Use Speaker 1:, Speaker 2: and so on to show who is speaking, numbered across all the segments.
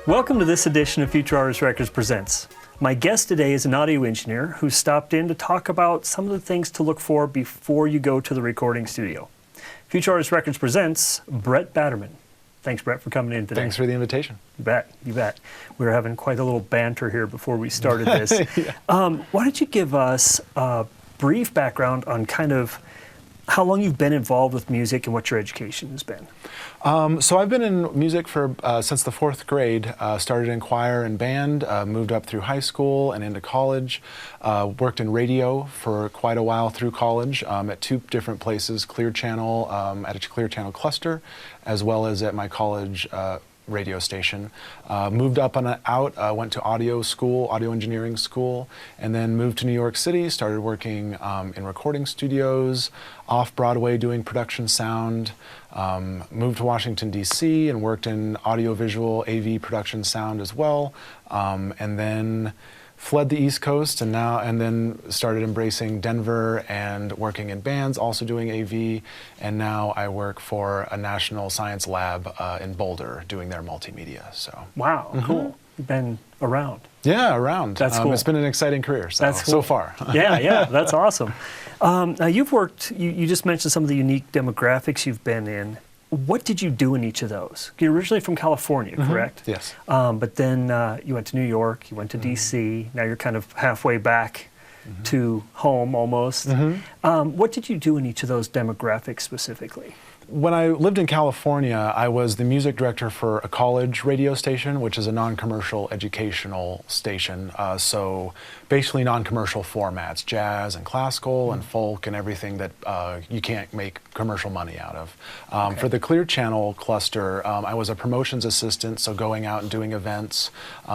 Speaker 1: Welcome to this edition of Futurartist Records Presents. My guest today is an audio engineer who stopped in to talk about some of the things to look for before you go to the recording studio. Futurartist Records presents Bret Batterman. Thanks, Bret, for coming in today.
Speaker 2: Thanks for the invitation.
Speaker 1: You bet, you bet. We were having quite a little banter here before we started this.
Speaker 2: Yeah.
Speaker 1: Why don't you give us a brief background on kind of how long you've been involved with music and what your education has been?
Speaker 2: So I've been in music for since the 4th grade. Started in choir and band, moved up through high school and into college. Worked in radio for quite a while through college at 2 different places, Clear Channel, at a Clear Channel cluster, as well as at my college radio station. Moved up and out, went to audio school, audio engineering school, and then moved to New York City, started working in recording studios, off-Broadway doing production sound, moved to Washington, D.C. and worked in audiovisual AV production sound as well, and then fled the East Coast and then started embracing Denver and working in bands, also doing AV, and now I work for a national science lab in Boulder doing their multimedia. So
Speaker 1: wow, cool. You've been around.
Speaker 2: Yeah, around.
Speaker 1: That's cool.
Speaker 2: It's been an exciting career
Speaker 1: That's cool.
Speaker 2: so far.
Speaker 1: Yeah, that's awesome. Now you've worked, you just mentioned some of the unique demographics you've been in. What did you do in each of those? You're originally from California, correct?
Speaker 2: Yes.
Speaker 1: But then you went to New York, you went to D.C., now you're kind of halfway back to home almost. What did you do in each of those demographics specifically?
Speaker 2: When I lived in California, I was the music director for a college radio station, which is a non-commercial educational station. So basically non-commercial formats, jazz and classical and folk and everything that you can't make commercial money out of. For the Clear Channel cluster, I was a promotions assistant, so going out and doing events,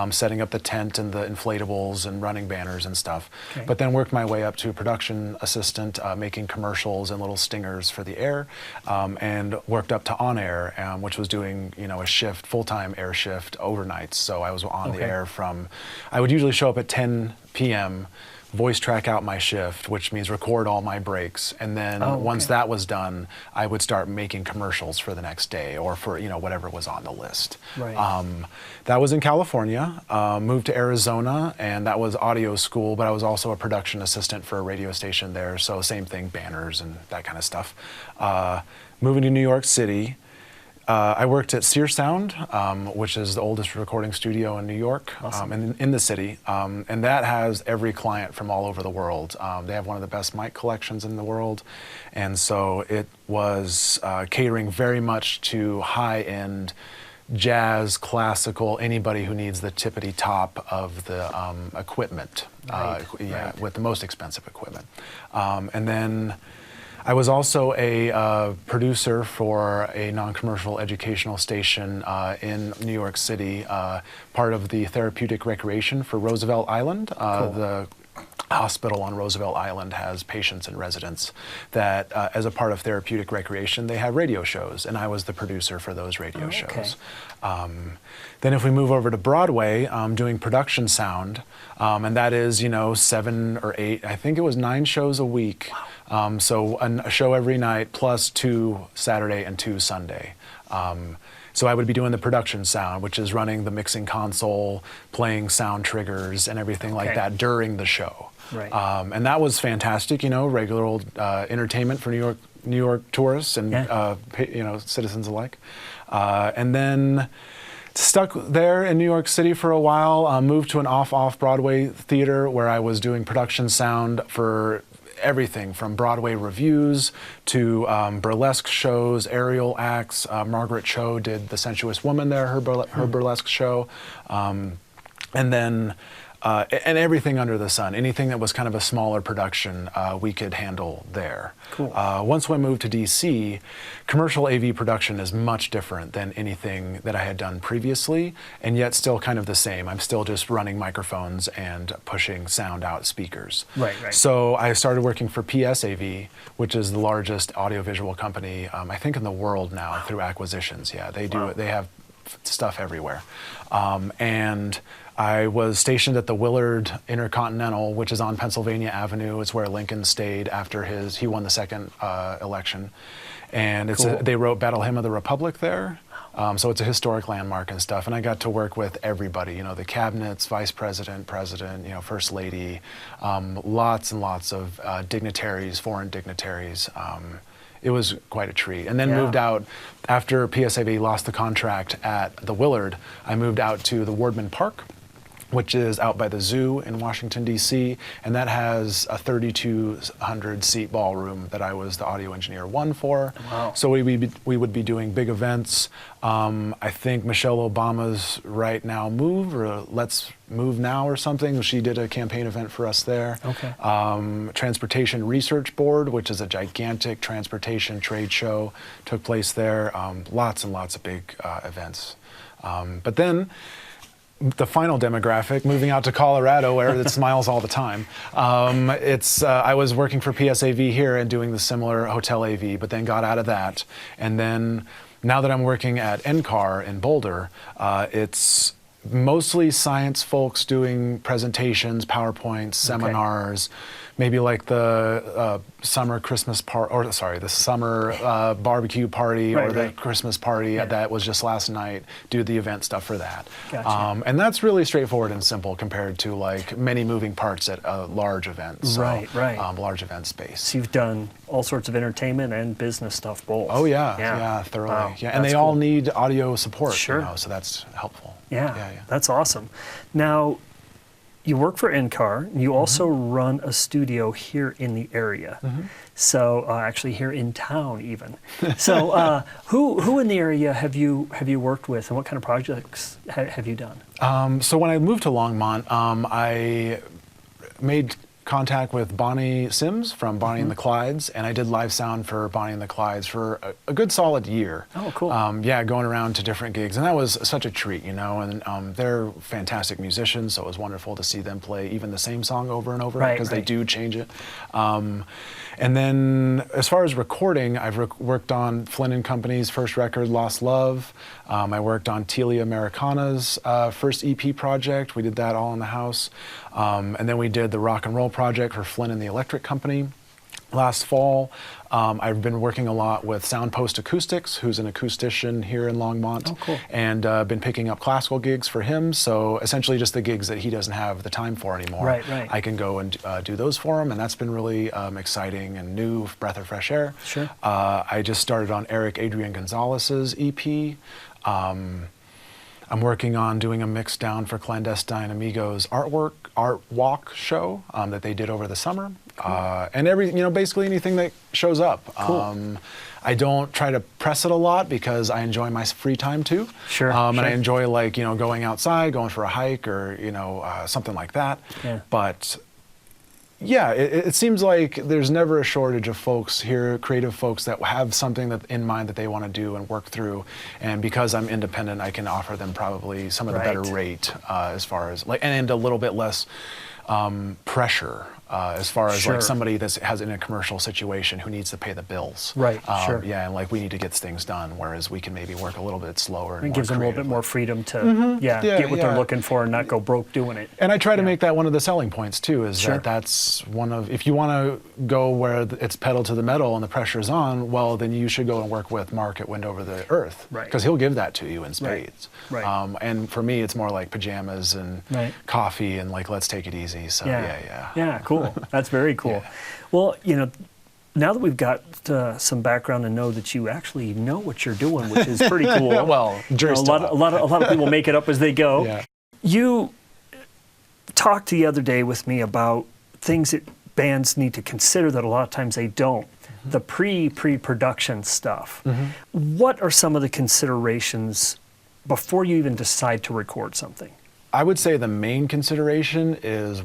Speaker 2: setting up the tent and the inflatables and running banners and stuff. But then worked my way up to a production assistant, making commercials and little stingers for the air. And worked up to on-air, which was doing, a shift, full-time air shift, overnights. So I was on the air I would usually show up at 10 p.m., voice track out my shift, which means record all my breaks. And then once that was done, I would start making commercials for the next day or for, whatever was on the list.
Speaker 1: Right.
Speaker 2: That was in California. Moved to Arizona, and that was audio school, but I was also a production assistant for a radio station there. So same thing, banners and that kind of stuff. Moving to New York City, I worked at Sear Sound, which is the oldest recording studio in New York, in the city, and that has every client from all over the world. They have one of the best mic collections in the world, and so it was catering very much to high-end jazz, classical, anybody who needs the tippity top of the equipment, with the most expensive equipment. And then I was also a producer for a non-commercial educational station in New York City, part of the therapeutic recreation for Roosevelt Island. The hospital on Roosevelt Island has patients and residents that, as a part of therapeutic recreation, they have radio shows, and I was the producer for those radio shows. Then if we move over to Broadway, doing production sound, and that is, 7 or 8, I think it was 9 shows a week. So a show every night plus 2 Saturday and 2 Sunday. So I would be doing the production sound, which is running the mixing console, playing sound triggers and everything like that during the show.
Speaker 1: Right.
Speaker 2: And that was fantastic, regular old entertainment for New York tourists and citizens alike. And then stuck there in New York City for a while, moved to an off-Broadway theater where I was doing production sound for everything from Broadway reviews to burlesque shows, aerial acts. Margaret Cho did The Sensuous Woman there, her burlesque show. And then and everything under the sun, anything that was kind of a smaller production, we could handle there.
Speaker 1: Cool.
Speaker 2: Once we moved to DC, commercial AV production is much different than anything that I had done previously, and yet still kind of the same. I'm still just running microphones and pushing sound out speakers.
Speaker 1: Right.
Speaker 2: So I started working for PSAV, which is the largest audiovisual company, I think, in the world now through acquisitions. Yeah, they do. They have stuff everywhere. And I was stationed at the Willard Intercontinental, which is on Pennsylvania Avenue. It's where Lincoln stayed after he won the second election. And it's they wrote Battle Hymn of the Republic there. So it's a historic landmark and stuff. And I got to work with everybody, you know, the cabinets, vice president, president, you know, first lady, lots and lots of dignitaries, foreign dignitaries. It was quite a treat. And then moved out after PSAV lost the contract at the Willard. I moved out to the Wardman Park, which is out by the zoo in Washington, D.C., and that has a 3,200 seat ballroom that I was the audio engineer one for.
Speaker 1: Wow.
Speaker 2: So we would be doing big events. I think Michelle Obama's Right Now Move, or Let's Move Now or something. She did a campaign event for us there.
Speaker 1: Okay.
Speaker 2: Transportation Research Board, which is a gigantic transportation trade show, took place there. Lots and lots of big events. But then, the final demographic, moving out to Colorado, where it smiles all the time. I was working for PSAV here and doing the similar hotel AV, but then got out of that. And then now that I'm working at NCAR in Boulder, it's mostly science folks doing presentations, PowerPoints, seminars, maybe like the summer Christmas party, or sorry, the summer barbecue party, or the Christmas party that was just last night. Do the event stuff for that.
Speaker 1: Gotcha.
Speaker 2: And that's really straightforward and simple compared to like many moving parts at a large event. So, large event space.
Speaker 1: So you've done all sorts of entertainment and business stuff both.
Speaker 2: Oh yeah, thoroughly.
Speaker 1: Wow.
Speaker 2: Yeah, and they all need audio support.
Speaker 1: Sure.
Speaker 2: You know, so that's helpful.
Speaker 1: Yeah, that's awesome. Now, you work for NCAR, and you also run a studio here in the area. So, actually here in town even. So, who in the area have you worked with, and what kind of projects have you done?
Speaker 2: So when I moved to Longmont, I made contact with Bonnie Sims from Bonnie and the Clydes, and I did live sound for Bonnie and the Clydes for a good solid year.
Speaker 1: Oh, cool.
Speaker 2: Yeah, going around to different gigs, and that was such a treat, you know, and they're fantastic musicians, so it was wonderful to see them play even the same song over and over, because they do change it. And then as far as recording, I've worked on Flynn and Company's first record, Lost Love. I worked on Telia Americana's first EP project. We did that all in the house. And then we did the rock and roll project for Flynn and the Electric Company last fall. I've been working a lot with Soundpost Acoustics, who's an acoustician here in Longmont.
Speaker 1: Oh, cool.
Speaker 2: And been picking up classical gigs for him. So essentially just the gigs that he doesn't have the time for anymore.
Speaker 1: Right.
Speaker 2: I can go and do those for him, and that's been really exciting and new breath of fresh air.
Speaker 1: Sure.
Speaker 2: I just started on Eric Adrian Gonzalez's EP. I'm working on doing a mix down for Clandestine Amigos art walk show that they did over the summer. And basically anything that shows up.
Speaker 1: Cool.
Speaker 2: I don't try to press it a lot because I enjoy my free time too.
Speaker 1: Sure.
Speaker 2: And I enjoy going outside, going for a hike, or something like that.
Speaker 1: Yeah.
Speaker 2: But yeah, it seems like there's never a shortage of folks here, creative folks that have something in mind that they want to do and work through. And because I'm independent, I can offer them probably some of the better rate as far as and a little bit less pressure as far as like somebody that has in a commercial situation who needs to pay the bills.
Speaker 1: Right.
Speaker 2: Yeah, and we need to get things done, whereas we can maybe work a little bit slower. And
Speaker 1: it gives them a little bit more freedom to get what they're looking for and not go broke doing it.
Speaker 2: And I try to make that one of the selling points too, is that's one of, if you want to go where it's pedal to the metal and the pressure's on, well, then you should go and work with Mark at Wind Over the Earth.
Speaker 1: Right.
Speaker 2: Because he'll give that to you in spades.
Speaker 1: Right.
Speaker 2: And for me, it's more like pajamas and coffee and let's take it easy. So
Speaker 1: yeah, cool. That's very cool.
Speaker 2: Yeah.
Speaker 1: Well, now that we've got some background and know that you actually know what you're doing, which is pretty cool.
Speaker 2: Well,
Speaker 1: a lot of people make it up as they go.
Speaker 2: Yeah.
Speaker 1: You talked the other day with me about things that bands need to consider that a lot of times they don't. The pre-production stuff. What are some of the considerations before you even decide to record something?
Speaker 2: I would say the main consideration is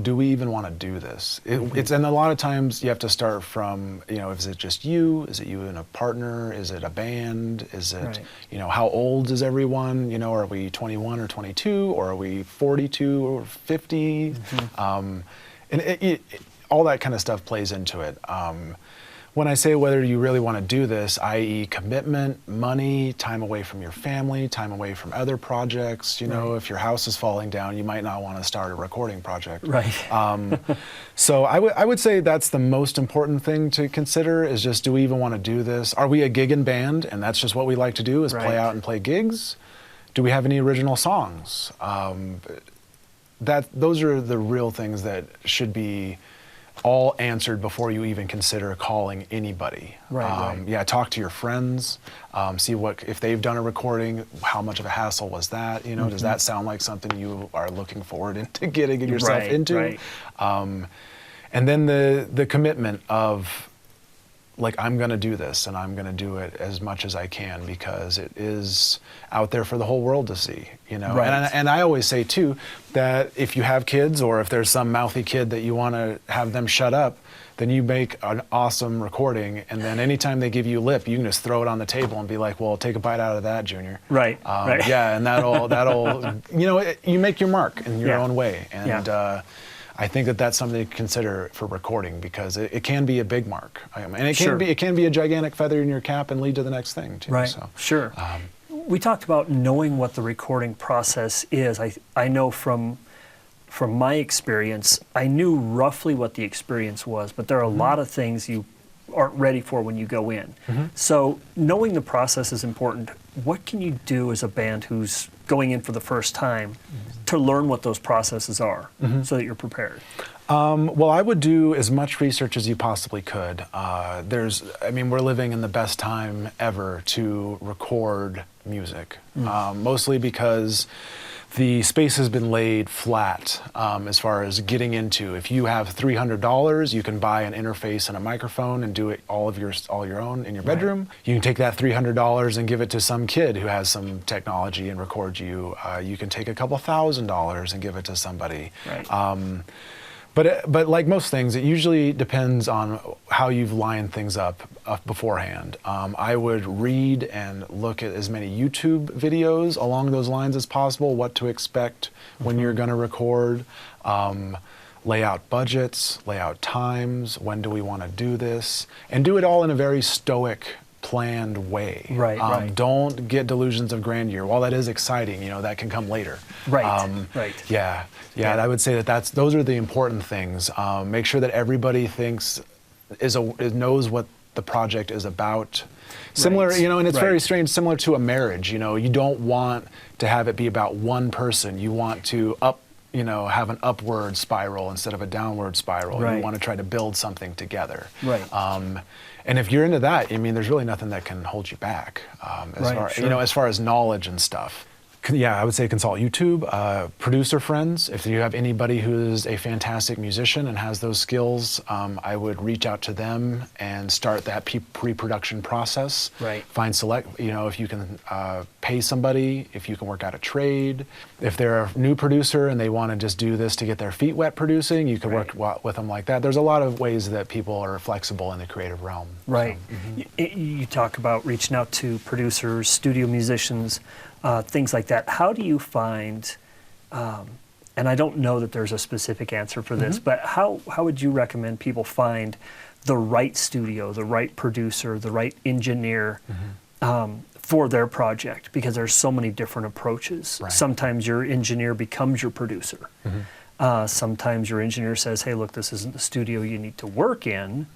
Speaker 2: do we even want to do this? And a lot of times you have to start from, is it just you? Is it you and a partner? Is it a band? Is it, how old is everyone? Are we 21 or 22, or are we 42 or 50? And all that kind of stuff plays into it. One when I say whether you really want to do this, i.e. commitment, money, time away from your family, time away from other projects, you know, if your house is falling down, you might not want to start a recording project.
Speaker 1: Right.
Speaker 2: So I would say that's the most important thing to consider is just, do we even want to do this? Are we a gigging band and that's just what we like to do is play out and play gigs? Do we have any original songs? Those are the real things that should be all answered before you even consider calling anybody. Yeah, talk to your friends, see if they've done a recording, how much of a hassle was that, you know, does that sound like something you are looking forward into getting yourself into? And then the commitment of, like, I'm going to do this and I'm going to do it as much as I can because it is out there for the whole world to see, you know. And I always say too that if you have kids or if there's some mouthy kid that you want to have them shut up, then you make an awesome recording, and then anytime they give you lip, you can just throw it on the table and be like, well, take a bite out of that, Junior. Yeah, and that'll you know, you make your mark in your own way. And I think that's something to consider for recording because it can be a big mark, and it can be a gigantic feather in your cap and lead to the next thing too. So,
Speaker 1: we talked about knowing what the recording process is. I know from my experience, I knew roughly what the experience was, but there are a lot of things you aren't ready for when you go in. So knowing the process is important. What can you do as a band who's going in for the first time to learn what those processes are so that you're prepared?
Speaker 2: Well, I would do as much research as you possibly could. I mean, we're living in the best time ever to record music, mostly because the space has been laid flat as far as getting into. If you have $300, you can buy an interface and a microphone and do it all your own in your bedroom. You can take that $300 and give it to some kid who has some technology and record you. You can take a couple $1,000s and give it to somebody. But like most things, it usually depends on how you've lined things up beforehand. I would read and look at as many YouTube videos along those lines as possible, what to expect when you're going to record, lay out budgets, lay out times, when do we want to do this, and do it all in a very stoic, planned way. Don't get delusions of grandeur. While that is exciting, you know, that can come later. I would say those are the important things. Make sure that everybody knows what the project is about. Similar, you know, and it's very strange, similar to a marriage. You know, you don't want to have it be about one person. You want to have an upward spiral instead of a downward spiral. You want to try to build something together. And if you're into that, I mean, there's really nothing that can hold you back as far as knowledge and stuff. I would say consult YouTube, producer friends. If you have anybody who's a fantastic musician and has those skills, I would reach out to them and start that pre-production process. If you can pay somebody, if you can work out a trade. If they're a new producer and they want to just do this to get their feet wet producing, you could work with them like that. There's a lot of ways that people are flexible in the creative realm.
Speaker 1: You talk about reaching out to producers, studio musicians, things like that. How do you find, and I don't know that there's a specific answer for this, but how would you recommend people find the right studio, the right producer, the right engineer for their project? Because there's so many different approaches. Sometimes your engineer becomes your producer. Sometimes your engineer says, hey, look, this isn't the studio you need to work in,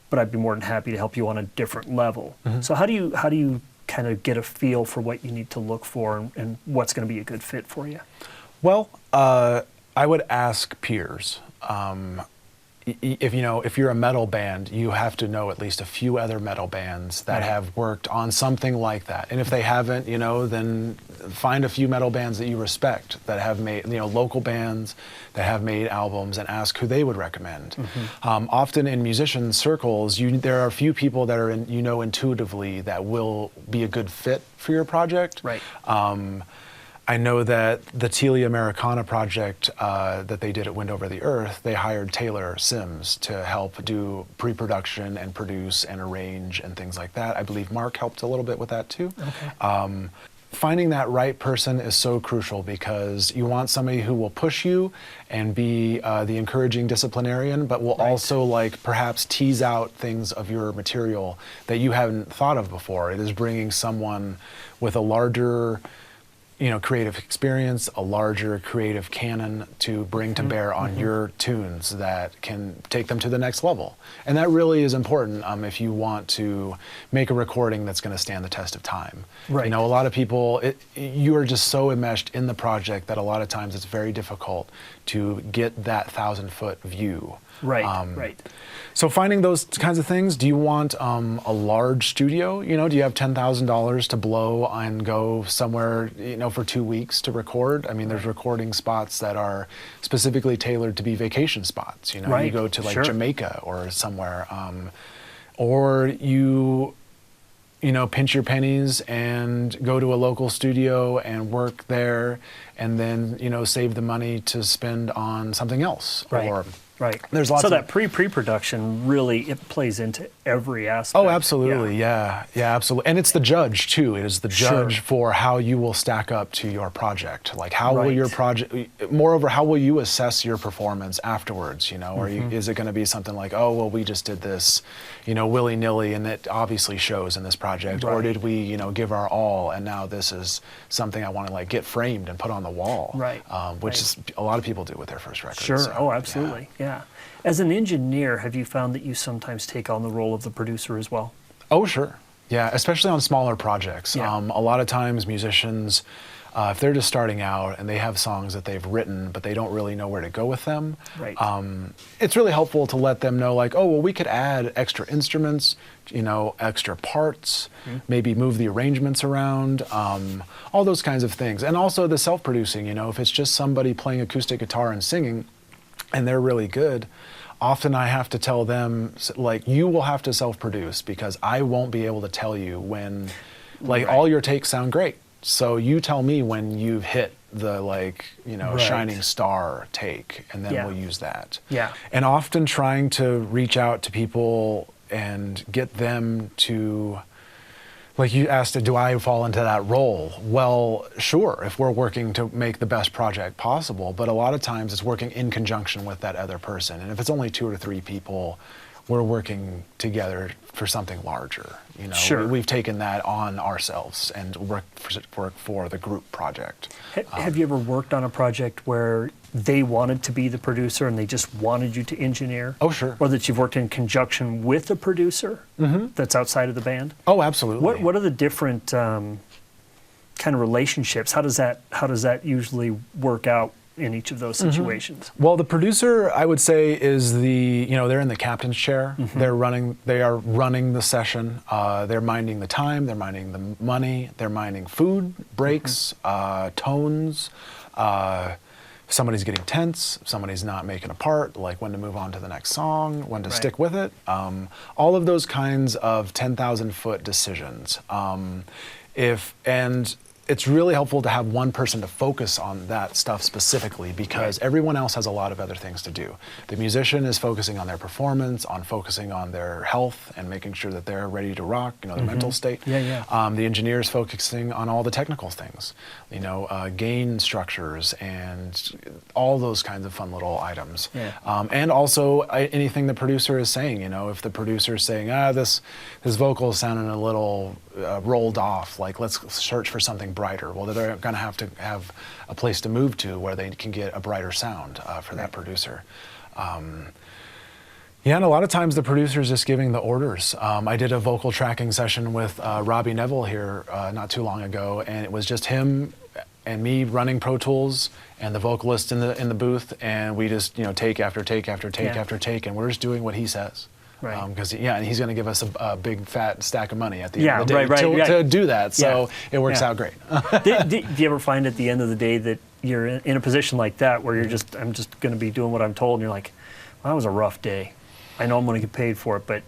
Speaker 1: but I'd be more than happy to help you on a different level. So how do you kind of get a feel for what you need to look for and what's going to be a good fit for you?
Speaker 2: Well, I would ask peers. If you're a metal band, you have to know at least a few other metal bands that have worked on something like that. And if they haven't, then find a few metal bands that you respect that have made, local bands that have made albums, and ask who they would recommend. Often in musician circles, there are a few people that are intuitively that will be a good fit for your project. I know that the Telia Americana project that they did at Wind Over the Earth, they hired Taylor Sims to help do pre-production and produce and arrange and things like that. I believe Mark helped a little bit with that too. finding that right person is so crucial, because you want somebody who will push you and be the encouraging disciplinarian, but will also like perhaps tease out things of your material that you haven't thought of before. It is bringing someone with a larger, creative experience, a larger creative canon to bring to bear on your tunes that can take them to the next level. And that really is important if you want to make a recording that's going to stand the test of time.
Speaker 1: Right.
Speaker 2: A lot of people, you are just so enmeshed in the project that a lot of times it's very difficult to get that 1,000-foot view.
Speaker 1: Right, right.
Speaker 2: So finding those kinds of things. Do you want a large studio? Do you have $10,000 to blow and go somewhere, for 2 weeks to record? I mean, there's recording spots that are specifically tailored to be vacation spots. You go to like Jamaica or somewhere, or you pinch your pennies and go to a local studio and work there, and then save the money to spend on something else.
Speaker 1: Right.
Speaker 2: There's lots
Speaker 1: so
Speaker 2: of
Speaker 1: that pre-production really, it plays into every aspect.
Speaker 2: Oh, absolutely. Yeah, absolutely. And it's the judge too. It is the judge for how you will stack up to your project. Like how will your project, moreover, how will you assess your performance afterwards? Or is it going to be something like, oh, well, we just did this, willy-nilly, and it obviously shows in this project, or did we, give our all, and now this is something I want to like get framed and put on the wall, which is a lot of people do with their first record.
Speaker 1: Sure.
Speaker 2: So,
Speaker 1: oh, absolutely. Yeah. As an engineer, have you found that you sometimes take on the role of the producer as well?
Speaker 2: Oh, sure. Yeah, especially on smaller projects. A lot of times musicians, if they're just starting out and they have songs that they've written, but they don't really know where to go with them, it's really helpful to let them know, like, oh, well, we could add extra instruments, extra parts, maybe move the arrangements around, all those kinds of things. And also the self-producing, if it's just somebody playing acoustic guitar and singing, and they're really good, often I have to tell them, like, you will have to self-produce, because I won't be able to tell you when, like, all your takes sound great. So you tell me when you've hit the, like, shining star take, and then we'll use that. Yeah. And often trying to reach out to people and get them to, like you asked, do I fall into that role? Well, sure, if we're working to make the best project possible, but a lot of times it's working in conjunction with that other person. And if it's only 2 or 3 people, we're working together for something larger. We've taken that on ourselves and work for the group project.
Speaker 1: Have you ever worked on a project where they wanted to be the producer and they just wanted you to engineer?
Speaker 2: Oh, sure.
Speaker 1: Or that you've worked in conjunction with a producer that's outside of the band?
Speaker 2: Oh, absolutely.
Speaker 1: What are the different kind of relationships? How does that usually work out in each of those situations?
Speaker 2: Well, the producer, I would say, is they're in the captain's chair. They are running the session. They're minding the time. They're minding the money. They're minding food, breaks, tones. Somebody's getting tense, somebody's not making a part, like when to move on to the next song, when to stick with it. All of those kinds of 10,000-foot decisions. And it's really helpful to have one person to focus on that stuff specifically, because everyone else has a lot of other things to do. The musician is focusing on their performance, on focusing on their health and making sure that they're ready to rock, their mental state. The engineer is focusing on all the technical things, gain structures and all those kinds of fun little items. And also anything the producer is saying, if the producer is saying, this vocal is sounding a little rolled off, like let's search for something brighter. Well, they're going to have a place to move to where they can get a brighter sound for that producer. And a lot of times the producer is just giving the orders. I did a vocal tracking session with Robbie Neville here not too long ago, and it was just him and me running Pro Tools and the vocalist in the booth, and we just take after take after take after take, and we're just doing what he says. Because and he's going to give us a big fat stack of money at the end of the day to do that. So it works out great.
Speaker 1: Do you ever find at the end of the day that you're in a position like that where I'm just going to be doing what I'm told, and you're like, well, that was a rough day. I know I'm going to get paid for it, but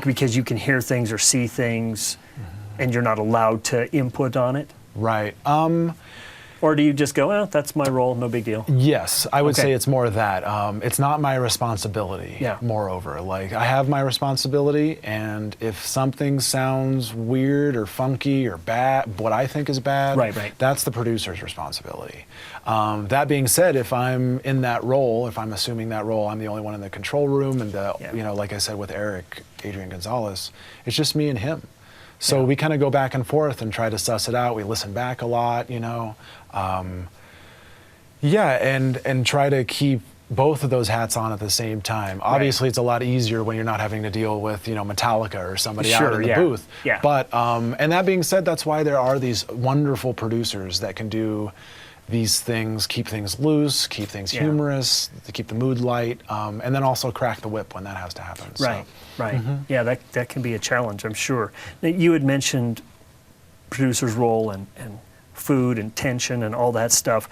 Speaker 1: because you can hear things or see things, and you're not allowed to input on it.
Speaker 2: Right.
Speaker 1: Or do you just go, well, that's my role, no big deal?
Speaker 2: Yes, I would
Speaker 1: Okay.
Speaker 2: say it's more of that. It's not my responsibility,
Speaker 1: Yeah.
Speaker 2: moreover. Like, I have my responsibility, and if something sounds weird or funky or bad, what I think is bad,
Speaker 1: Right.
Speaker 2: that's the producer's responsibility. That being said, if I'm in that role, if I'm assuming that role, I'm the only one in the control room, and like I said with Adrian Gonzalez, it's just me and him. So we kind of go back and forth and try to suss it out. We listen back a lot, and try to keep both of those hats on at the same time. Obviously, it's a lot easier when you're not having to deal with, Metallica or somebody out in the booth.
Speaker 1: Yeah.
Speaker 2: But, and that being said, that's why there are these wonderful producers that can do these things, keep things loose, keep things humorous, to keep the mood light, and then also crack the whip when that has to happen.
Speaker 1: Right,
Speaker 2: so.
Speaker 1: right. Yeah, that can be a challenge, I'm sure. Now, you had mentioned producer's role and food and tension and all that stuff.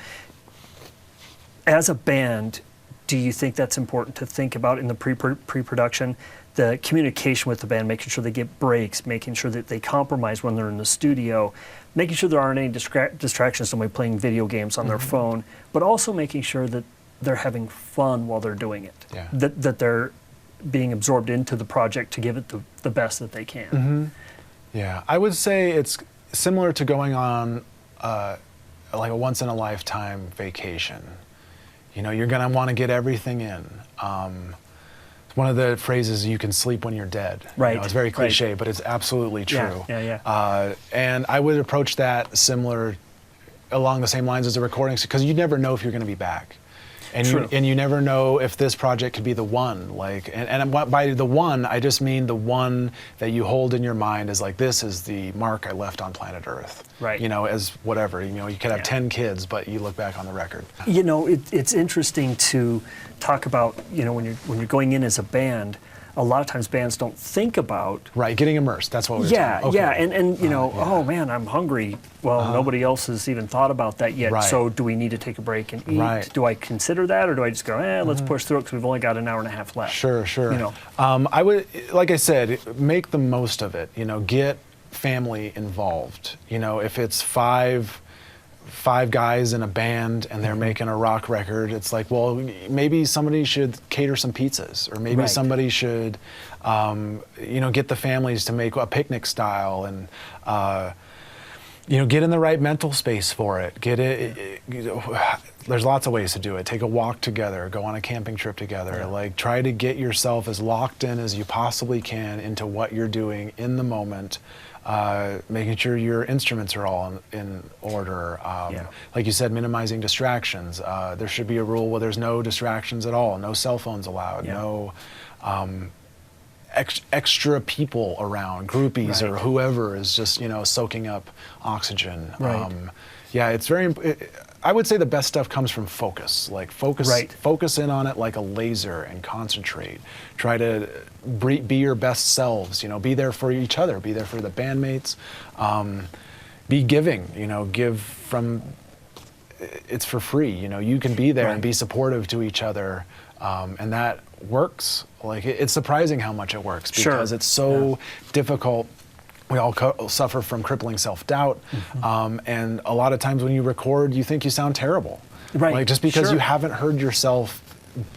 Speaker 1: As a band, do you think that's important to think about in the pre-production? The communication with the band, making sure they get breaks, making sure that they compromise when they're in the studio, making sure there aren't any distractions, somebody playing video games on their phone, but also making sure that they're having fun while they're doing it, that they're being absorbed into the project to give it the best that they can.
Speaker 2: Yeah, I would say it's similar to going on like a once-in-a-lifetime vacation. You're going to want to get everything in. One of the phrases, you can sleep when you're dead.
Speaker 1: Right.
Speaker 2: It's very cliche, but it's absolutely true.
Speaker 1: Yeah.
Speaker 2: And I would approach that along the same lines as the recordings, because you never know if you're going to be back. And you never know if this project could be the one. And by the one, I just mean the one that you hold in your mind as like, this is the mark I left on planet Earth.
Speaker 1: Right.
Speaker 2: As whatever. You could have 10 kids, but you look back on the record.
Speaker 1: It's interesting to talk about, when you're going in as a band, a lot of times bands don't think about...
Speaker 2: Right, getting immersed, that's what we're talking about.
Speaker 1: Yeah, and oh man, I'm hungry. Well, nobody else has even thought about that yet, so do we need to take a break and eat?
Speaker 2: Right.
Speaker 1: Do I consider that, or do I just go, let's push through it because we've only got an hour and a half left?
Speaker 2: Sure. I would, like I said, make the most of it, get family involved. If it's five guys in a band and they're making a rock record, it's like, well, maybe somebody should cater some pizzas, or maybe somebody should, get the families to make a picnic style, and get in the right mental space for it. There's lots of ways to do it. Take a walk together, go on a camping trip together. Try to get yourself as locked in as you possibly can into what you're doing in the moment. Making sure your instruments are all in order. Like you said, minimizing distractions. There should be a rule where there's no distractions at all, no cell phones allowed, no extra people around, groupies or whoever is just, soaking up oxygen. It's very, I would say the best stuff comes from focus. Focus in on it like a laser and concentrate. Try to be your best selves, be there for each other, be there for the bandmates. Be giving, give from, it's for free, you can be there and be supportive to each other. And that works. It's surprising how much it works, because it's so difficult. We all suffer from crippling self-doubt, and a lot of times when you record, you think you sound terrible. Just because you haven't heard yourself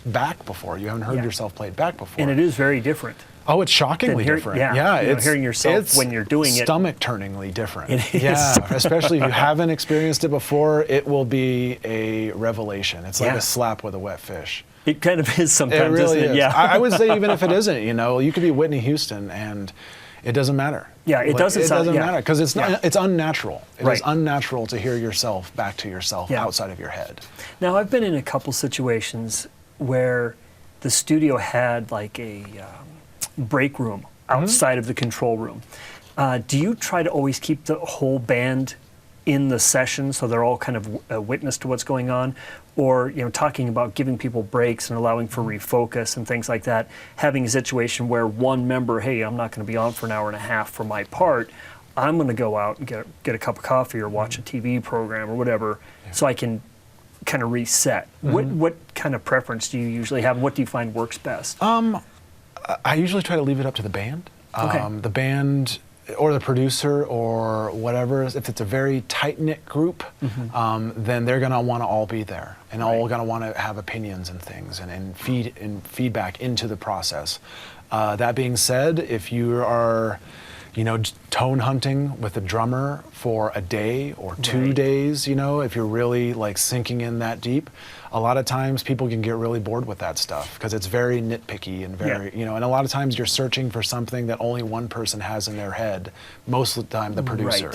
Speaker 2: back before. You haven't heard yourself played back before.
Speaker 1: And it is very different.
Speaker 2: Oh, it's shockingly different.
Speaker 1: It's hearing yourself when you're doing it.
Speaker 2: Stomach-turningly different.
Speaker 1: It is.
Speaker 2: Yeah, especially if you haven't experienced it before, it will be a revelation. It's like a slap with a wet fish.
Speaker 1: It kind of is sometimes,
Speaker 2: it really
Speaker 1: isn't it?
Speaker 2: is.
Speaker 1: Yeah.
Speaker 2: I would say even if it isn't, you could be Whitney Houston and it doesn't matter.
Speaker 1: Yeah, it doesn't
Speaker 2: matter, because it's not. It's unnatural. It is unnatural to hear yourself back to yourself outside of your head.
Speaker 1: Now, I've been in a couple situations where the studio had like a break room outside of the control room. Do you try to always keep the whole band in the session so they're all kind of a witness to what's going on? Or, talking about giving people breaks and allowing for refocus and things like that, having a situation where one member, hey, I'm not going to be on for an hour and a half for my part, I'm going to go out and get a cup of coffee or watch a TV program or whatever, so I can kind of reset. What kind of preference do you usually have, and what do you find works best?
Speaker 2: I usually try to leave it up to the band. The band or the producer or whatever, if it's a very tight-knit group, then they're going to want to all be there and all going to want to have opinions and things and feedback into the process. That being said, if you are, you know, tone hunting with a drummer for a day or 2 days, you know, if you're really like sinking in that deep, a lot of times people can get really bored with that stuff because it's very nitpicky and very, you know, and a lot of times you're searching for something that only one person has in their head, most of the time the producer.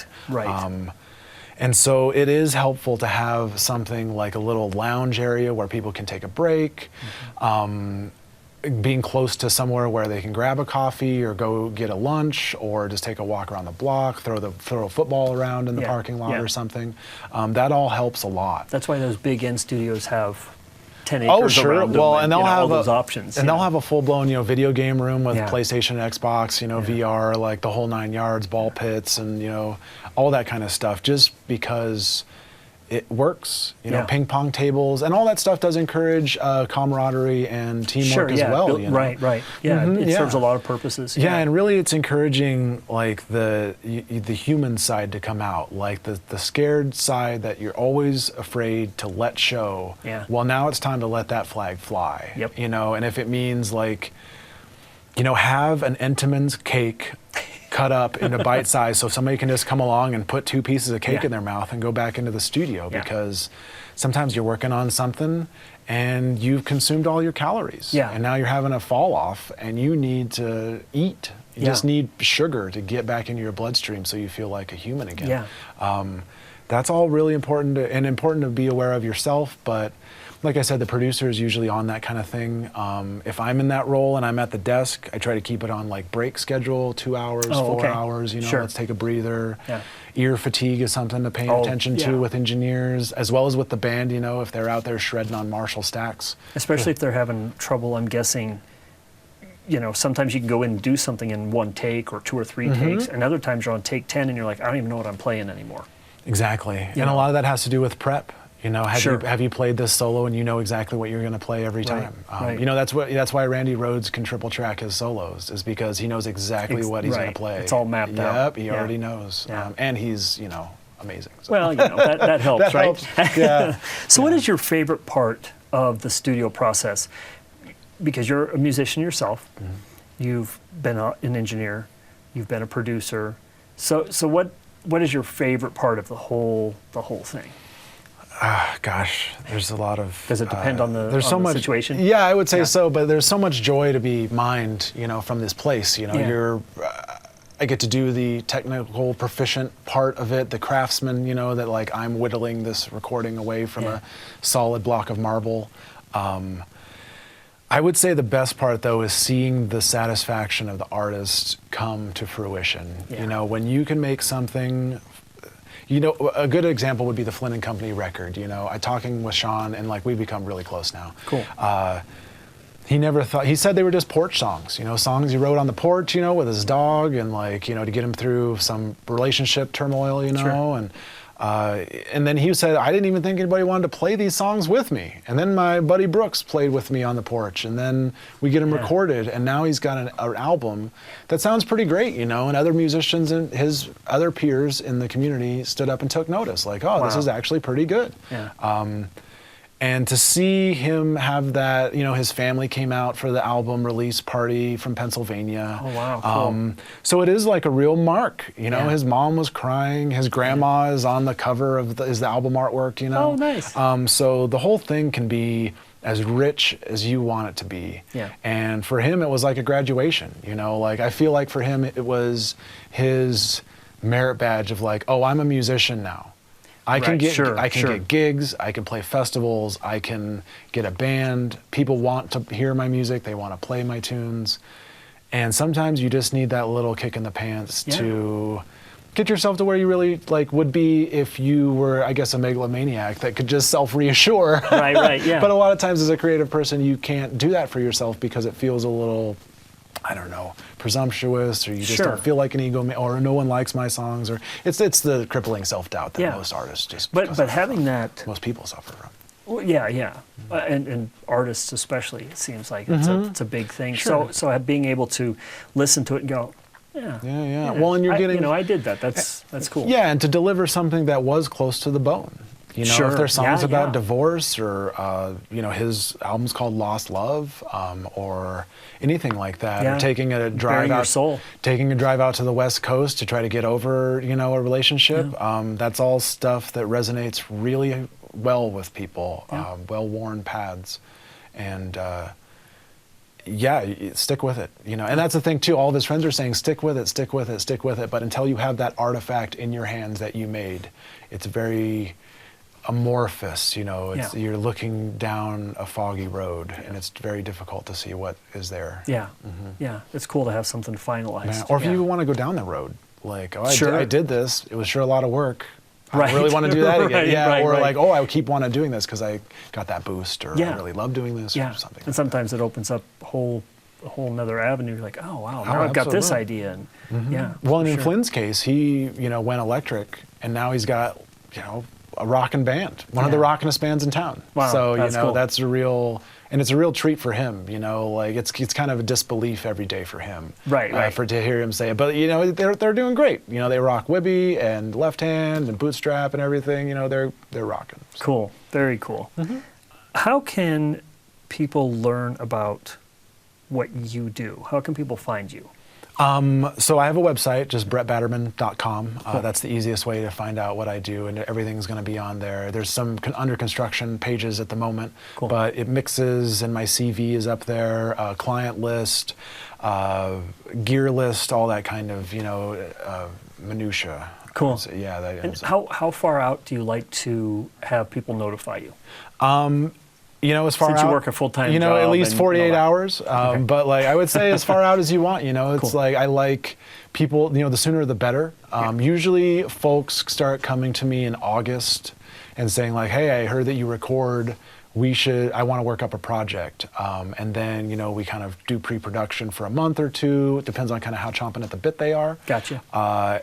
Speaker 2: And so it is helpful to have something like a little lounge area where people can take a break. Being close to somewhere where they can grab a coffee or go get a lunch or just take a walk around the block, throw a football around in the parking lot or something. That all helps a lot.
Speaker 1: That's why those big end studios have 10 acres
Speaker 2: oh, sure.
Speaker 1: around them.
Speaker 2: Well, and they'll have
Speaker 1: all those options.
Speaker 2: And they'll have a full-blown, you know, video game room with PlayStation and Xbox, you know, VR, like the whole 9 yards, ball pits, and you know, all that kind of stuff. Just because it works, you know, ping pong tables and all that stuff does encourage camaraderie and teamwork as well. You know?
Speaker 1: Right. Yeah, it serves a lot of purposes.
Speaker 2: Yeah, and really it's encouraging like the human side to come out, like the scared side that you're always afraid to let show.
Speaker 1: Yeah.
Speaker 2: Well, now it's time to let that flag fly. Yep. You know, and if it means like, you know, have an Entenmann's cake cut up into bite size so somebody can just come along and put 2 pieces of cake in their mouth and go back into the studio because sometimes you're working on something and you've consumed all your calories and now you're having a fall off and you need to eat. You just need sugar to get back into your bloodstream so you feel like a human again. That's all really important and important to be aware of yourself, but like I said, the producer is usually on that kind of thing. If I'm in that role and I'm at the desk, I try to keep it on like break schedule, 2 hours, 4 hours, you know, let's take a breather. Ear fatigue is something to pay attention to with engineers, as well as with the band, you know, if they're out there shredding on Marshall stacks.
Speaker 1: Especially if they're having trouble, I'm guessing, you know, sometimes you can go in and do something in 1 take or 2 or 3 takes, and other times you're on take 10 and you're like, I don't even know what I'm playing anymore.
Speaker 2: Exactly. And a lot of that has to do with prep. You know, have you played this solo and you know exactly what you're going to play every time? You know, that's why Randy Rhoads can triple track his solos, is because he knows exactly what he's going to play.
Speaker 1: It's all mapped out.
Speaker 2: Yep, he already knows. And he's, you know, amazing. So.
Speaker 1: Well, you know, that helps,
Speaker 2: that
Speaker 1: right?
Speaker 2: Helps. Yeah.
Speaker 1: So what is your favorite part of the studio process? Because you're a musician yourself, you've been an engineer, you've been a producer. So what is your favorite part of the whole thing?
Speaker 2: Gosh, there's a lot of...
Speaker 1: Does it depend on the situation?
Speaker 2: Yeah, I would say so, but there's so much joy to be mined, you know, from this place. You know, I get to do the technical proficient part of it, the craftsman, you know, that like I'm whittling this recording away from a solid block of marble. I would say the best part, though, is seeing the satisfaction of the artist come to fruition. You know, when you can make something... You know, a good example would be the Flynn and Company record. You know, talking with Sean, and like we've become really close now.
Speaker 1: Cool.
Speaker 2: He never thought, he said they were just porch songs, you know, songs he wrote on the porch, you know, with his dog, and like, you know, to get him through some relationship turmoil, you know, and then he said, I didn't even think anybody wanted to play these songs with me. And then my buddy Brooks played with me on the porch, and then we get him recorded, and now he's got an album that sounds pretty great, you know, and other musicians and his other peers in the community stood up and took notice, like, oh, this is actually pretty good. And to see him have that, you know, his family came out for the album release party from Pennsylvania.
Speaker 1: Oh, wow, cool.
Speaker 2: So it is like a real mark, you know, his mom was crying, his grandma is on the cover of the album artwork, you know.
Speaker 1: Oh, nice.
Speaker 2: So the whole thing can be as rich as you want it to be. And for him, it was like a graduation, you know, like I feel like for him, it was his merit badge of like, oh, I'm a musician now. I can get gigs, I can play festivals, I can get a band. People want to hear my music, they want to play my tunes. And sometimes you just need that little kick in the pants to get yourself to where you really like would be if you were, I guess, a megalomaniac that could just self-reassure. But a lot of times as a creative person, you can't do that for yourself because it feels a little, I don't know, presumptuous, or you just don't feel like an ego, or no one likes my songs, or it's the crippling self-doubt that most artists just.
Speaker 1: But having that,
Speaker 2: most people suffer from.
Speaker 1: Well, and artists especially, it seems like it's a big thing. So being able to listen to it and go, Yeah.
Speaker 2: Yeah. Well, and you're getting,
Speaker 1: you know, I did that. That's cool.
Speaker 2: yeah, and to deliver something that was close to the bone. You know,
Speaker 1: Sure.
Speaker 2: if there's songs
Speaker 1: Yeah,
Speaker 2: about
Speaker 1: yeah.
Speaker 2: divorce, or you know, his album's called Lost Love, or anything like that,
Speaker 1: Yeah.
Speaker 2: or taking a drive
Speaker 1: Bearing your
Speaker 2: out,
Speaker 1: soul.
Speaker 2: taking a drive out to the West Coast to try to get over, you know, a relationship. That's all stuff that resonates really well with people.
Speaker 1: Yeah.
Speaker 2: Well-worn paths, and yeah, stick with it. You know, and that's the thing too. All of his friends are saying, stick with it, stick with it, stick with it. But until you have that artifact in your hands that you made, it's very amorphous, you know, it's, you're looking down a foggy road, and it's very difficult to see what is there.
Speaker 1: Yeah, yeah. It's cool to have something finalized.
Speaker 2: Yeah. Or if you want to go down the road, like, oh,
Speaker 1: Sure.
Speaker 2: I did this, it was sure a lot of work. I
Speaker 1: Right.
Speaker 2: don't really want to do that again.
Speaker 1: Right,
Speaker 2: Yeah,
Speaker 1: right,
Speaker 2: or
Speaker 1: right.
Speaker 2: like, oh, I keep wanting to doing this because I got that boost, or
Speaker 1: Yeah.
Speaker 2: I really love doing this,
Speaker 1: Yeah,
Speaker 2: or something.
Speaker 1: and sometimes it opens up a whole nother avenue. You're like, oh wow, now
Speaker 2: Oh,
Speaker 1: I've got this
Speaker 2: absolutely.
Speaker 1: idea, and yeah.
Speaker 2: Well, and
Speaker 1: for
Speaker 2: in
Speaker 1: sure.
Speaker 2: Flynn's case, he, you know, went electric, and now he's got, you know, a rockin' band, one of the
Speaker 1: Yeah.
Speaker 2: rockin'est bands in town.
Speaker 1: Wow,
Speaker 2: so, you
Speaker 1: that's
Speaker 2: know,
Speaker 1: cool.
Speaker 2: that's a real, and it's a real treat for him, you know, like it's kind of a disbelief every day for him.
Speaker 1: Right.
Speaker 2: To hear him say it. But, you know, they're doing great. You know, they rock Wibby and Left Hand and Bootstrap and everything, you know, they're rocking. So.
Speaker 1: Cool, very cool. How can people learn about what you do? How can people find you?
Speaker 2: So I have a website, just bretbatterman.com. That's the easiest way to find out what I do, and everything's going to be on there. There's some under construction pages at the moment,
Speaker 1: Cool.
Speaker 2: but it mixes, and my CV is up there, client list, gear list, all that kind of, you know, minutia.
Speaker 1: Cool.
Speaker 2: So, yeah.
Speaker 1: And how far out do you like to have people notify you?
Speaker 2: You know, as far
Speaker 1: Since
Speaker 2: out,
Speaker 1: you work a full-time
Speaker 2: you know, at
Speaker 1: job
Speaker 2: least
Speaker 1: and
Speaker 2: 48
Speaker 1: all that.
Speaker 2: hours. But like, I would say as far out as you want. You know, it's
Speaker 1: Cool.
Speaker 2: like I like people. You know, the sooner the better. Usually, folks start coming to me in August and saying like, "Hey, I heard that you record. I want to work up a project." And then, you know, we kind of do pre-production for a month or two. It depends on kind of how chomping at the bit they are.
Speaker 1: Gotcha.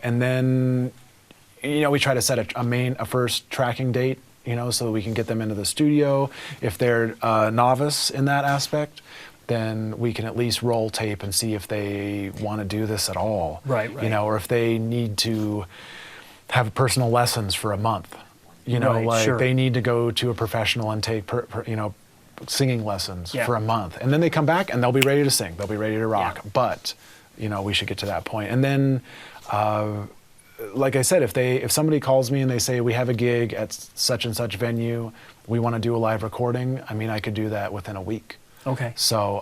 Speaker 2: And then, you know, we try to set a first tracking date, you know, so that we can get them into the studio. If they're novice in that aspect, then we can at least roll tape and see if they want to do this at all.
Speaker 1: Right.
Speaker 2: You know, or if they need to have personal lessons for a month. You know,
Speaker 1: Right,
Speaker 2: like
Speaker 1: sure.
Speaker 2: they need to go to a professional and take, you know, singing lessons
Speaker 1: Yeah.
Speaker 2: for a month. And then they come back and they'll be ready to sing. They'll be ready to rock.
Speaker 1: Yeah.
Speaker 2: But, you know, we should get to that point. And then, like I said, if somebody calls me and they say, we have a gig at such and such venue, we want to do a live recording, I mean, I could do that within a week.
Speaker 1: Okay.
Speaker 2: So,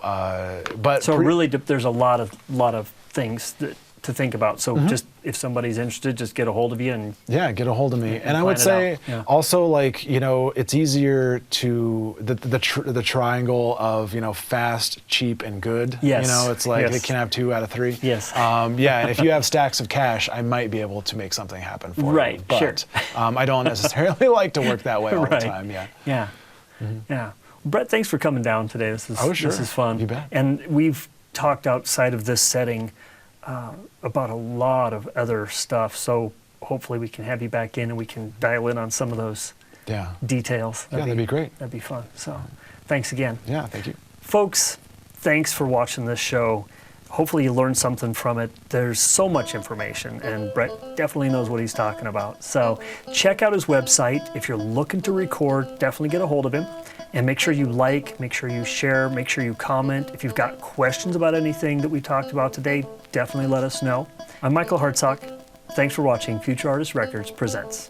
Speaker 2: but
Speaker 1: So really, there's a lot of things to think about. So just if somebody's interested, just get a hold of you and
Speaker 2: yeah, get a hold of me. And I
Speaker 1: plan
Speaker 2: would
Speaker 1: it
Speaker 2: say
Speaker 1: out. Yeah.
Speaker 2: also, like, you know, it's easier to the triangle of, you know, fast, cheap, and good.
Speaker 1: Yes.
Speaker 2: You know, it's like
Speaker 1: Yes.
Speaker 2: it can have 2 out of 3.
Speaker 1: Yes.
Speaker 2: Yeah, and if you have stacks of cash, I might be able to make something happen for
Speaker 1: Right,
Speaker 2: you. But
Speaker 1: sure.
Speaker 2: I don't necessarily like to work that way all
Speaker 1: Right.
Speaker 2: the time. Yeah.
Speaker 1: Yeah. Yeah. Brett, thanks for coming down today. This is
Speaker 2: Oh, sure.
Speaker 1: This is fun.
Speaker 2: You bet.
Speaker 1: And we've talked outside of this setting about a lot of other stuff. So hopefully we can have you back in and we can dial in on some of those
Speaker 2: Yeah.
Speaker 1: details.
Speaker 2: That'd be great.
Speaker 1: That'd be fun. So thanks again.
Speaker 2: Yeah. Thank you.
Speaker 1: Folks, thanks for watching this show. Hopefully you learned something from it. There's so much information, and Brett definitely knows what he's talking about. So check out his website. If you're looking to record, definitely get a hold of him. And make sure you like, make sure you share, make sure you comment. If you've got questions about anything that we talked about today, definitely let us know. I'm Michael Hartsock. Thanks for watching Futurartist Records Presents.